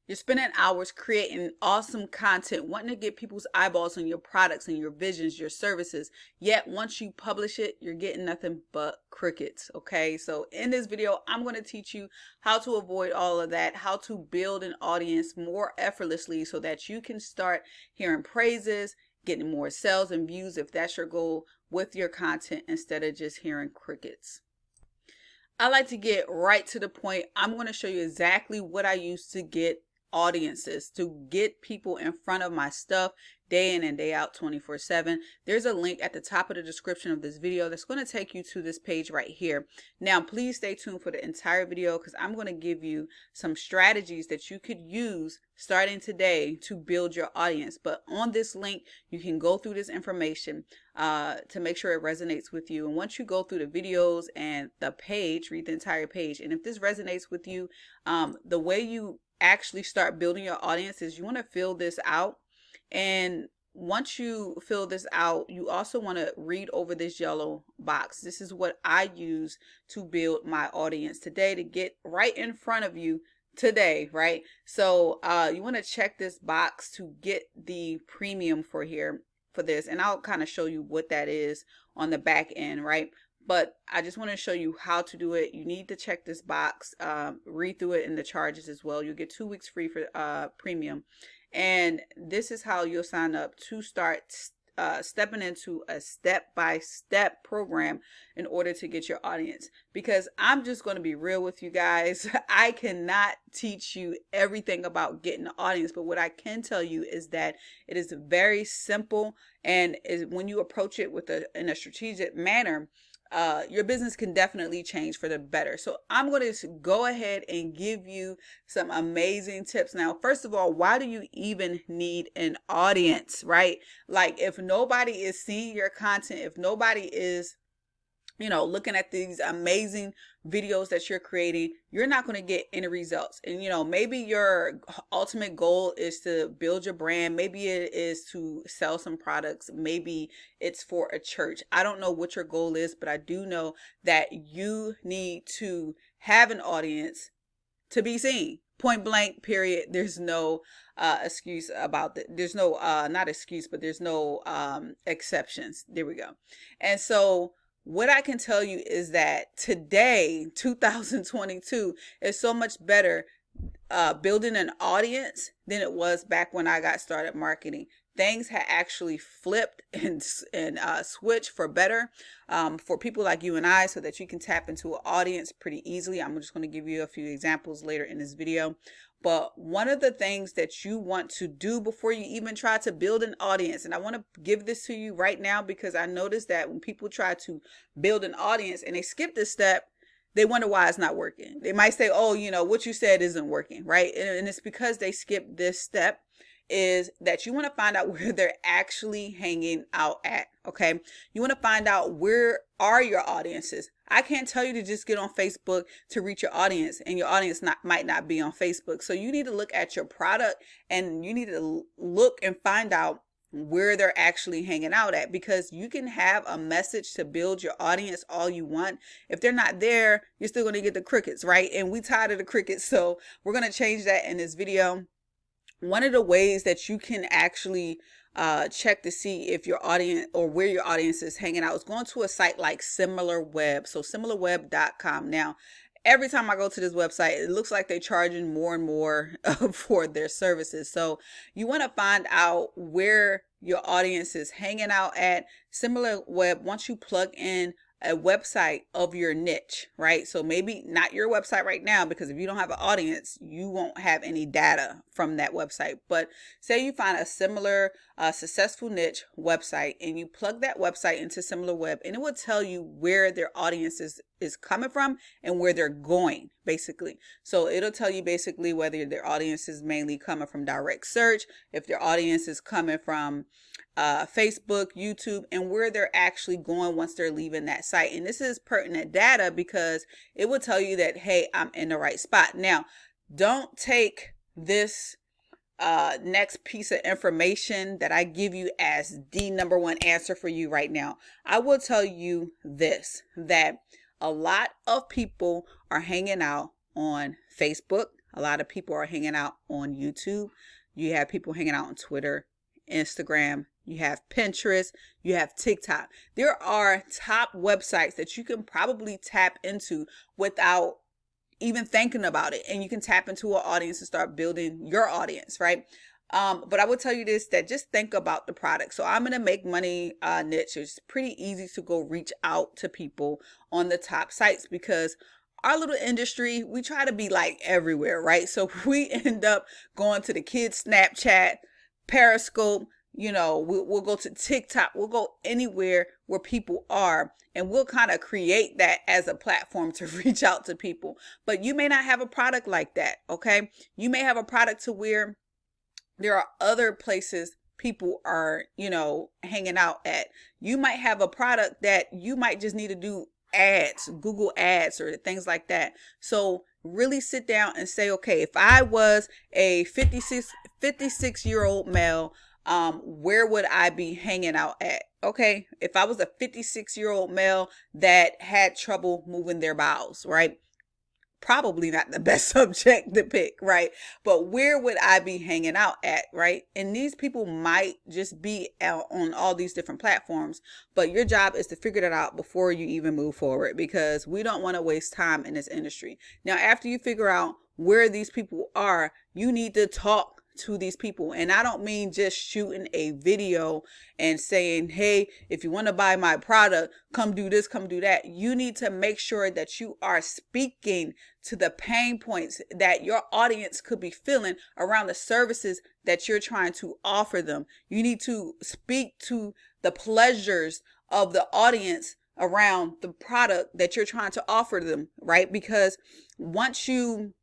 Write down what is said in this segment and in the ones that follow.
You're spending hours creating awesome content, wanting to get people's eyeballs on your products and your visions, your services. Yet once you publish it, you're getting nothing but crickets. Okay. So in this video, I'm going to teach you how to avoid all of that, how to build an audience more effortlessly so that you can start hearing praises, getting more sales and views if that's your goal with your content instead of just hearing crickets. I like to get right to the point. I'm going to show you exactly what I use to get audiences, to get people in front of my stuff day in and day out 24/7. There's a link at the top of the description of this video that's going to take you to this page right here. Now please stay tuned for the entire video because I'm going to give you some strategies that you could use starting today to build your audience. But on this link you can go through this information to make sure it resonates with you. And once you go through the videos and the page, read the entire page, and if this resonates with you, the way you actually start building your audience is you want to fill this out. And once you fill this out, you also want to read over this yellow box. This is what I use to build my audience today, to get right in front of you today, right? So you want to check this box to get the premium for this, and I'll kind of show you what that is on the back end, right? But I just want to show you how to do it. You need to check this box, read through it, and the charges as well. You'll get 2 weeks free for premium. And this is how you'll sign up to start stepping into a step-by-step program in order to get your audience. Because I'm just going to be real with you guys. I cannot teach you everything about getting an audience, but what I can tell you is that it is very simple, and when you approach it in a strategic manner, your business can definitely change for the better. So I'm going to go ahead and give you some amazing tips. Now, first of all, why do you even need an audience, right? Like, if nobody is seeing your content, if nobody is looking at these amazing videos that you're creating, you're not going to get any results. And maybe your ultimate goal is to build your brand. Maybe it is to sell some products. Maybe it's for a church. I don't know what your goal is, but I do know that you need to have an audience to be seen. Point blank, period. There's no excuse about that. There's no not excuse, but there's no exceptions. There we go. And so what I can tell you is that today, 2022, is so much better building an audience than it was back when I got started marketing. Things had actually flipped and switched for better for people like you and I, so that you can tap into an audience pretty easily. I'm just going to give you a few examples later in this video. But one of the things that you want to do before you even try to build an audience, and I want to give this to you right now because I noticed that when people try to build an audience and they skip this step, they wonder why it's not working. They might say, oh, what you said isn't working, right? And it's because they skipped this step, is that you want to find out where they're actually hanging out at. Okay. You want to find out where are your audiences. I can't tell you to just get on Facebook to reach your audience, and your audience might not be on Facebook. So you need to look at your product, and you need to look and find out where they're actually hanging out at, because you can have a message to build your audience all you want. If they're not there, you're still going to get the crickets, right? And we tired of the crickets. So we're going to change that in this video. One of the ways that you can actually check to see if your audience or where your audience is hanging out is going to a site like SimilarWeb. So similarweb.com. Now, every time I go to this website, it looks like they're charging more and more for their services. So you want to find out where your audience is hanging out at. SimilarWeb, once you plug in a website of your niche, right? So maybe not your website right now, because if you don't have an audience, you won't have any data from that website. But say you find a similar successful niche website, and you plug that website into SimilarWeb, and it will tell you where their audience is coming from and where they're going, basically. So it'll tell you basically whether their audience is mainly coming from direct search, if their audience is coming from Facebook, YouTube, and where they're actually going once they're leaving that site. And this is pertinent data because it will tell you that, hey, I'm in the right spot. Now, don't take this next piece of information that I give you as the number one answer for you right now. I will tell you this, that a lot of people are hanging out on Facebook. A lot of people are hanging out on YouTube. You have people hanging out on Twitter, Instagram, you have Pinterest, you have TikTok. There are top websites that you can probably tap into without even thinking about it. And you can tap into an audience and start building your audience, right? But I will tell you this, that just think about the product. So I'm going to make money niche. It's pretty easy to go reach out to people on the top sites because our little industry, we try to be like everywhere, right? So we end up going to the kids' Snapchat, Periscope, we'll go to TikTok, we'll go anywhere where people are, and we'll kind of create that as a platform to reach out to people. But you may not have a product like that, okay? You may have a product to where there are other places people are, hanging out at. You might have a product that you might just need to do ads, Google ads or things like that. So really sit down and say, okay, if I was a 56-year-old male, where would I be hanging out at? Okay, if I was a 56-year-old male that had trouble moving their bowels, right? Probably not the best subject to pick, right? But where would I be hanging out at, right? And these people might just be out on all these different platforms, but your job is to figure that out before you even move forward, because we don't want to waste time in this industry. Now, after you figure out where these people are, you need to talk to these people. And I don't mean just shooting a video and saying, hey, if you want to buy my product, come do this, come do that. You need to make sure that you are speaking to the pain points that your audience could be feeling around the services that you're trying to offer them. You need to speak to the pleasures of the audience around the product that you're trying to offer them, right? Because once you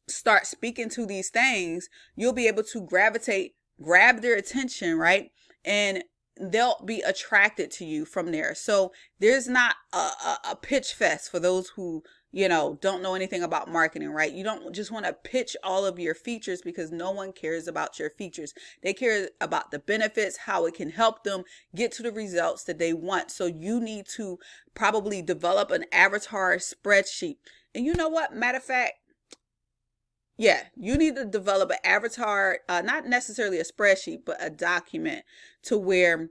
start speaking to these things, you'll be able to grab their attention, right? And they'll be attracted to you from there. So there's not a pitch fest for those who, don't know anything about marketing, right? You don't just want to pitch all of your features, because no one cares about your features. They care about the benefits, how it can help them get to the results that they want. So you need to probably develop an avatar spreadsheet. And you know what? Matter of fact, yeah, you need to develop an avatar, not necessarily a spreadsheet, but a document to where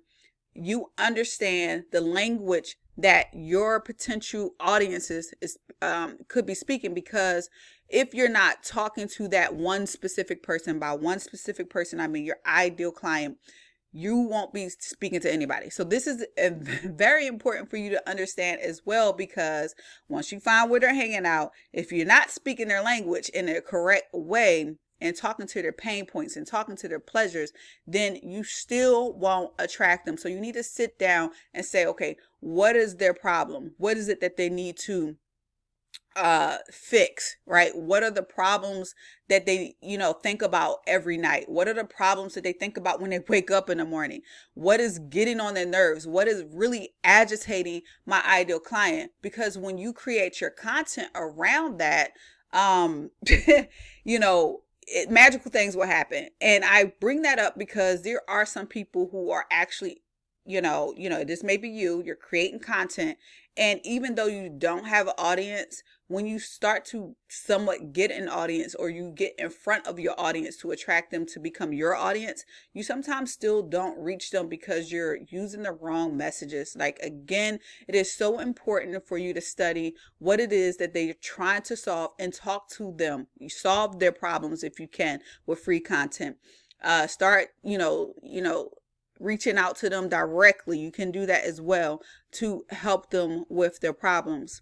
you understand the language that your potential audiences could be speaking. Because if you're not talking to that one specific person, by one specific person, I mean your ideal client, you won't be speaking to anybody. So this is very important for you to understand as well, because once you find where they're hanging out, if you're not speaking their language in a correct way and talking to their pain points and talking to their pleasures, then you still won't attract them. So you need to sit down and say, okay, what is their problem? What is it that they need to fix, right? What are the problems that they, think about every night? What are the problems that they think about when they wake up in the morning? What is getting on their nerves? What is really agitating my ideal client? Because when you create your content around that, magical things will happen. And I bring that up because there are some people who are actually, this may be you're creating content. And even though you don't have an audience, when you start to somewhat get an audience, or you get in front of your audience to attract them to become your audience, you sometimes still don't reach them because you're using the wrong messages. Like, again, it is so important for you to study what it is that they're trying to solve and talk to them. You solve their problems if you can with free content. Start, reaching out to them directly. You can do that as well to help them with their problems.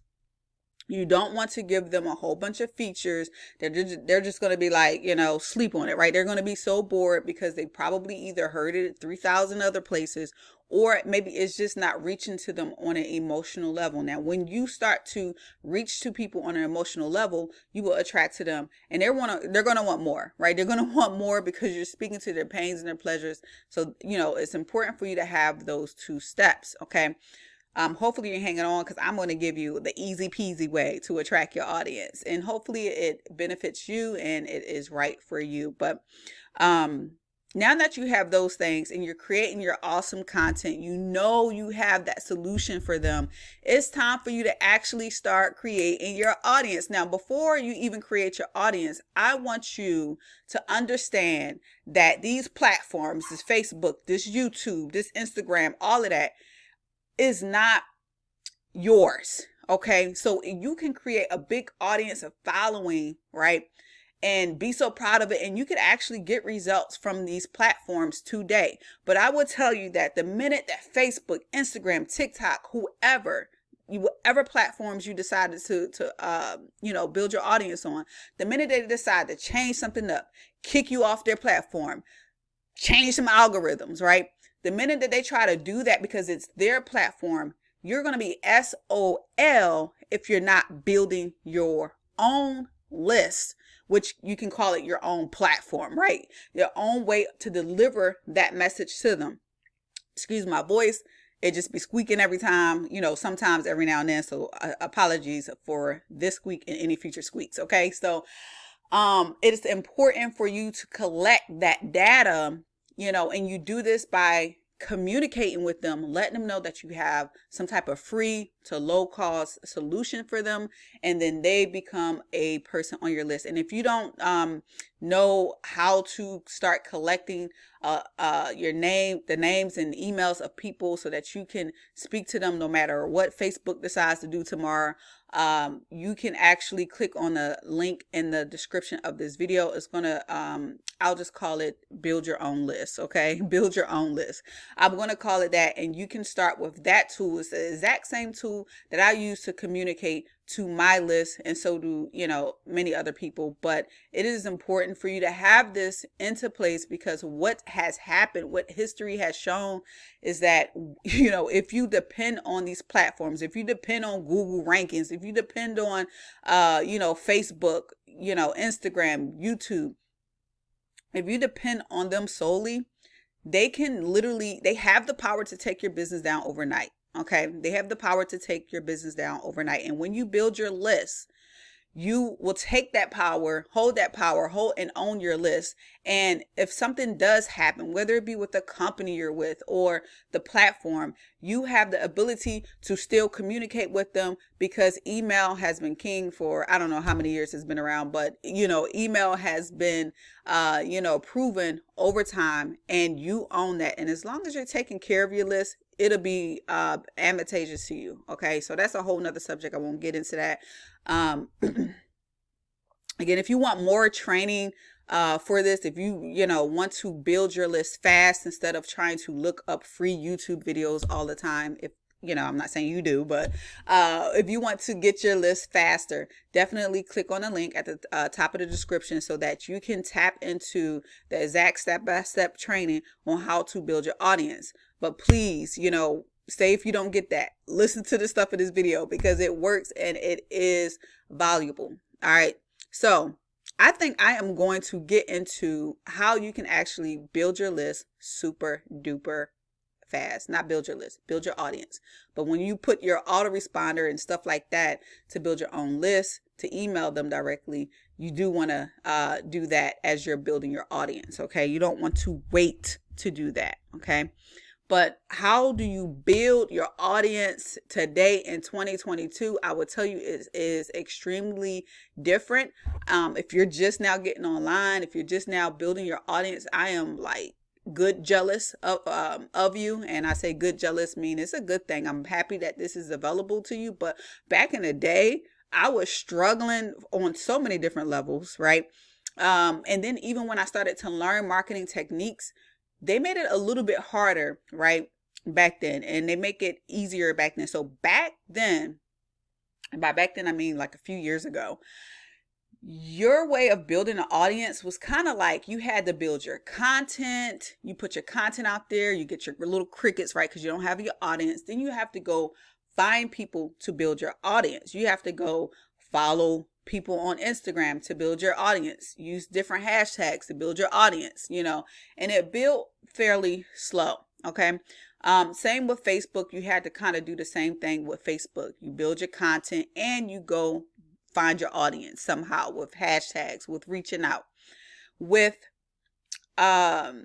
You don't want to give them a whole bunch of features that they're just going to be like, sleep on it, right? They're going to be so bored because they probably either heard it at 3,000 other places, or maybe it's just not reaching to them on an emotional level. Now, when you start to reach to people on an emotional level, you will attract to them, and they're going to want more, right? They're going to want more because you're speaking to their pains and their pleasures. So, it's important for you to have those two steps. Okay. Hopefully you're hanging on, because I'm going to give you the easy peasy way to attract your audience, and hopefully it benefits you and it is right for you. But Now that you have those things and you're creating your awesome content, you know you have that solution for them. It's time for you to actually start creating your audience. Now, before you even create your audience, I want you to understand that these platforms, this Facebook, this YouTube, this Instagram, all of that is not yours. Okay. So you can create a big audience of following, right? And be so proud of it. And you could actually get results from these platforms today. But I will tell you that the minute that Facebook, Instagram, TikTok, whatever platforms you decided to build your audience on, the minute they decide to change something up, kick you off their platform, change some algorithms, right? The minute that they try to do that because it's their platform, you're going to be SOL if you're not building your own list, which you can call it your own platform, right? Your own way to deliver that message to them. Excuse my voice. It just be squeaking every time, sometimes every now and then. So apologies for this squeak and any future squeaks. Okay. So it is important for you to collect that data, and you do this by communicating with them, letting them know that you have some type of free to low cost solution for them, and then they become a person on your list. And if you don't know how to start collecting the names and emails of people so that you can speak to them no matter what Facebook decides to do tomorrow, you can actually click on the link in the description of this video. It's gonna I'll just call it build your own list. Okay, build your own list. I'm gonna call it that, and you can start with that tool. It's the exact same tool that I use to communicate to my list, and so do many other people. But it is important for you to have this into place, because what has happened, what history has shown, is that if you depend on these platforms, if you depend on Google rankings, if you depend on Facebook, Instagram, YouTube, if you depend on them solely, they have the power to take your business down overnight. Okay. They have the power to take your business down overnight. And when you build your list, you will take that power, hold and own your list. And if something does happen, whether it be with the company you're with or the platform, you have the ability to still communicate with them, because email has been king for, I don't know how many years it's been around, but email has been, proven over time, and you own that. And as long as you're taking care of your list, it'll be advantageous to you. Okay. So that's a whole nother subject. I won't get into that. Again, if you want more training for this, if you want to build your list fast instead of trying to look up free YouTube videos all the time, if I'm not saying you do, but if you want to get your list faster, definitely click on the link at the top of the description so that you can tap into the exact step-by-step training on how to build your audience. But please, say if you don't get that, listen to the stuff in this video, because it works and it is valuable. All right. So I think I am going to get into how you can actually build your list super duper fast. Not build your list, build your audience. But when you put your autoresponder and stuff like that to build your own list, to email them directly, you do want to do that as you're building your audience. Okay. You don't want to wait to do that. Okay. But how do you build your audience today in 2022? I would tell you it is extremely different. If you're just now getting online, if you're just now building your audience, I am like good jealous of you. And I say good jealous mean it's a good thing. I'm happy that this is available to you. But back in the day, I was struggling on so many different levels, right? And then even when I started to learn marketing techniques, they made it a little bit harder, right, back then, and they make it easier back then. So back then, and by back then I mean like a few years ago, your way of building an audience was kind of like you had to build your content. You put your content out there, you get your little crickets, right, because you don't have your audience. Then you have to go find people to build your audience. You have to go follow people on Instagram to build your audience, use different hashtags to build your audience, and it built fairly slow. Okay. Same with Facebook. You had to kind of do the same thing with Facebook. You build your content and you go find your audience somehow with hashtags, with reaching out. With Facebook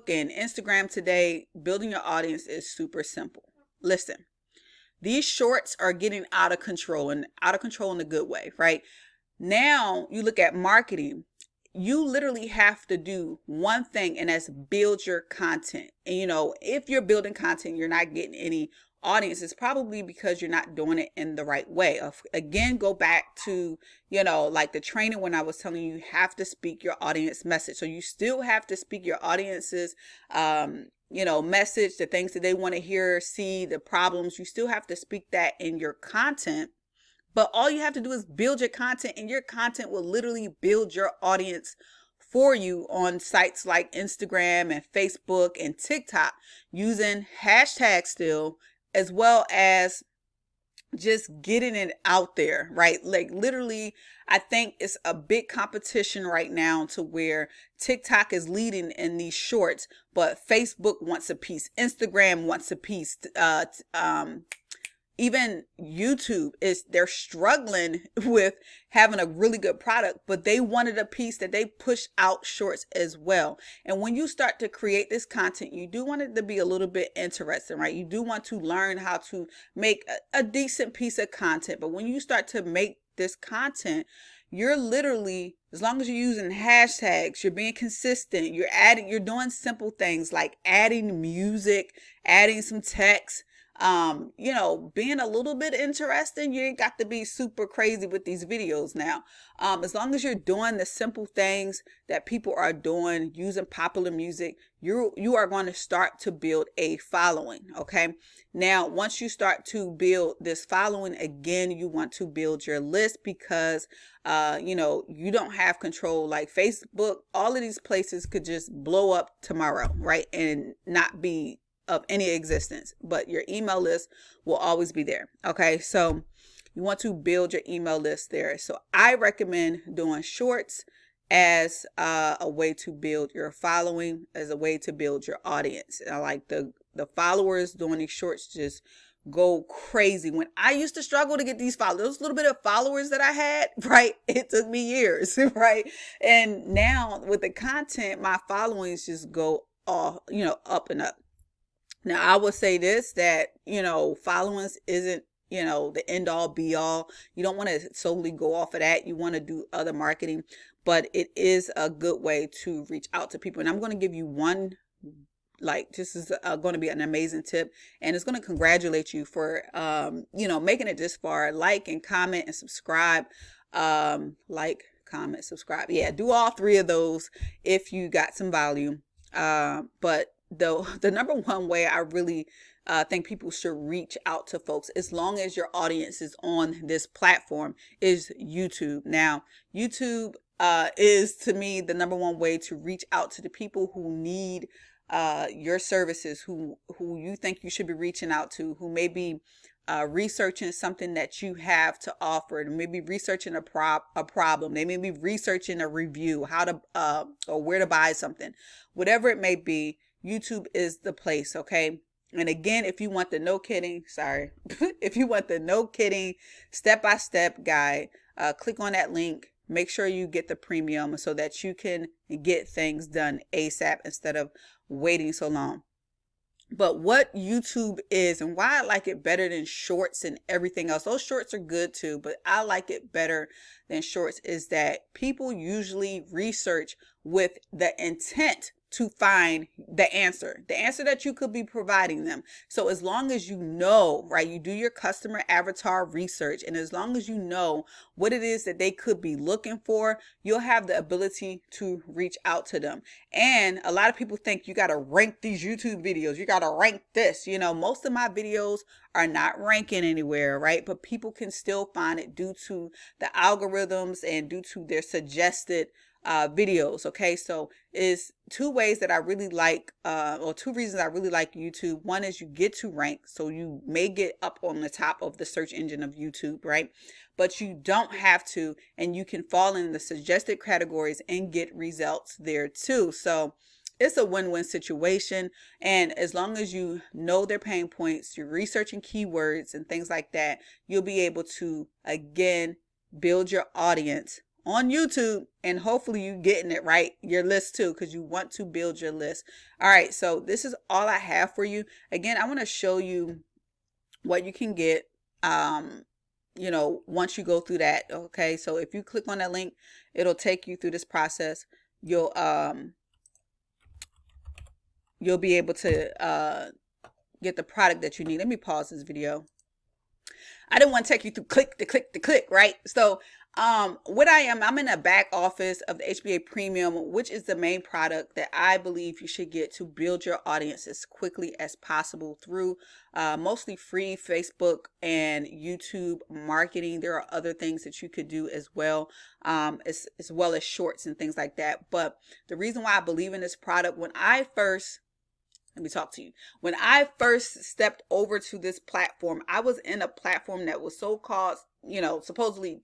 and Instagram today, building your audience is super simple. Listen, these shorts are getting out of control, and out of control in a good way, right? Now you look at marketing, you literally have to do one thing, and that's build your content. And if you're building content, you're not getting any audience, it's probably because you're not doing it in the right way. Again, go back to, like the training when I was telling you, you have to speak your audience message. So you still have to speak your audience's, message, the things that they want to hear, see, the problems. You still have to speak that in your content. But all you have to do is build your content, and your content will literally build your audience for you on sites like Instagram and Facebook and TikTok, using hashtags still, as well as just getting it out there, right? Like literally, I think it's a big competition right now to where TikTok is leading in these shorts, but Facebook wants a piece, Instagram wants a piece, even YouTube they're struggling with having a really good product, but they wanted a piece that they push out shorts as well. And when you start to create this content, you do want it to be a little bit interesting, right? You do want to learn how to make a decent piece of content. But when you start to make this content, you're literally, as long as you're using hashtags, you're being consistent, you're doing simple things like adding music, adding some text, being a little bit interesting. You ain't got to be super crazy with these videos now. As long as you're doing the simple things that people are doing, using popular music, you are going to start to build a following. Okay. Now, once you start to build this following, again, you want to build your list, because, you don't have control. Like Facebook, all of these places could just blow up tomorrow, right? And not be of any existence, but your email list will always be there. Okay, so you want to build your email list there. So I recommend doing shorts as a way to build your following, as a way to build your audience. And I like the followers doing these shorts just go crazy. When I used to struggle to get these followers, those little bit of followers that I had, right? It took me years, right? And now with the content, my followings just go all, up and up. Now, I would say this, that, followings isn't, the end all be all. You don't want to solely go off of that. You want to do other marketing, but it is a good way to reach out to people. And I'm going to give you one, this is going to be an amazing tip, and it's going to congratulate you for, making it this far. Like and comment and subscribe. Like, comment, subscribe. Yeah, do all three of those if you got some value. But the number one way I really think people should reach out to folks, as long as your audience is on this platform, is YouTube. Now, YouTube is, to me, the number one way to reach out to the people who need your services, who you think you should be reaching out to, who may be researching something that you have to offer, and maybe researching a problem. They may be researching a review, how to or where to buy something, whatever it may be. YouTube is the place. Okay. And again, if you want the if you want the no kidding step-by-step guide, click on that link. Make sure you get the premium so that you can get things done ASAP instead of waiting so long. But what YouTube is, and why I like it better than shorts and everything else, those shorts are good too, but I like it better than shorts, is that people usually research with the intent to find the answer that you could be providing them. So as long as you know, right, you do your customer avatar research, and as long as you know what it is that they could be looking for, you'll have the ability to reach out to them. And a lot of people think you got to rank these YouTube videos. You got to rank this. Most of my videos are not ranking anywhere, right? But people can still find it due to the algorithms and due to their suggested videos. Okay, so is two ways that I really like, or two reasons I really like YouTube. One is you get to rank, so you may get up on the top of the search engine of YouTube, right? But you don't have to, and you can fall in the suggested categories and get results there too. So it's a win-win situation. And as long as you know their pain points, you're researching keywords and things like that, you'll be able to, again, build your audience on YouTube, and hopefully you getting it right, your list too, because you want to build your list. All right, so this is all I have for you. Again, I want to show you what you can get, you know, once you go through that. Okay, so if you click on that link, it'll take you through this process. You'll be able to get the product that you need. Let me pause this video. I didn't want to take you through click to click to click, right? So what I'm in the back office of the HBA Premium, which is the main product that I believe you should get to build your audience as quickly as possible through mostly free Facebook and YouTube marketing. There are other things that you could do as well, as well as shorts and things like that. But the reason why I believe in this product, let me talk to you. When I first stepped over to this platform, I was in a platform that was so-called, you know, supposedly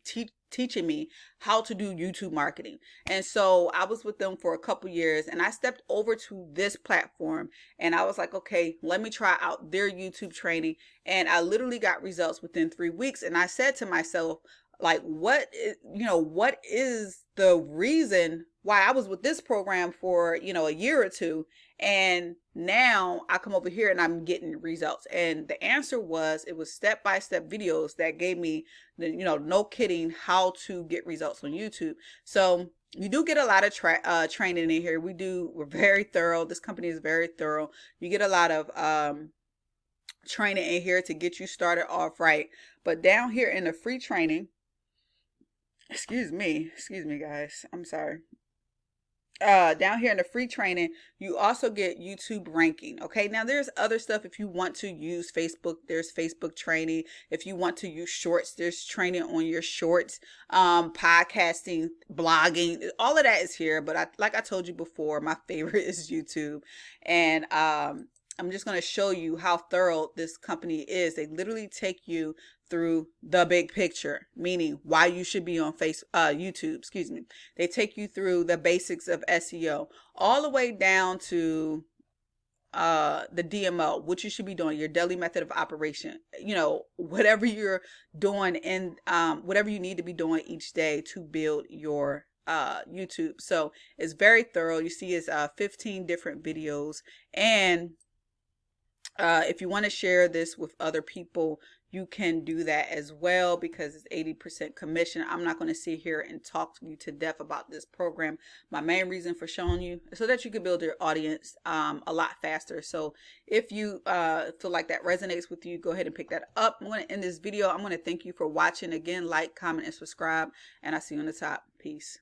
teaching me how to do YouTube marketing. And so I was with them for a couple years, and I stepped over to this platform, and I was like, okay, let me try out their YouTube training. And I literally got results within 3 weeks. And I said to myself, like, what is the reason why I was with this program for, you know, a year or two, and now I come over here and I'm getting results? And the answer was, it was step-by-step videos that gave me the, you know, no kidding, how to get results on YouTube. So you do get a lot of training in here. We're very thorough. This company is very thorough. You get a lot of training in here to get you started off right. But down here in the free training, excuse me guys, I'm sorry. Down here in the free training, you also get YouTube ranking. Okay, now there's other stuff. If you want to use Facebook, there's Facebook training. If you want to use shorts, there's training on your shorts, podcasting, blogging, all of that is here. But like I told you before, my favorite is YouTube. And I'm just going to show you how thorough this company is. They literally take you through the big picture, meaning why you should be on YouTube, excuse me. They take you through the basics of SEO, all the way down to the DMO, what you should be doing, your daily method of operation, you know, whatever you're doing, and whatever you need to be doing each day to build your YouTube. So it's very thorough. You see, it's 15 different videos. And if you want to share this with other people, you can do that as well, because it's 80% commission. I'm not going to sit here and talk to you to death about this program. My main reason for showing you is so that you can build your audience a lot faster. So if you feel like that resonates with you, go ahead and pick that up. I'm going to end this video. I'm going to thank you for watching. Again, like, comment, and subscribe, and I'll see you on the top. Peace.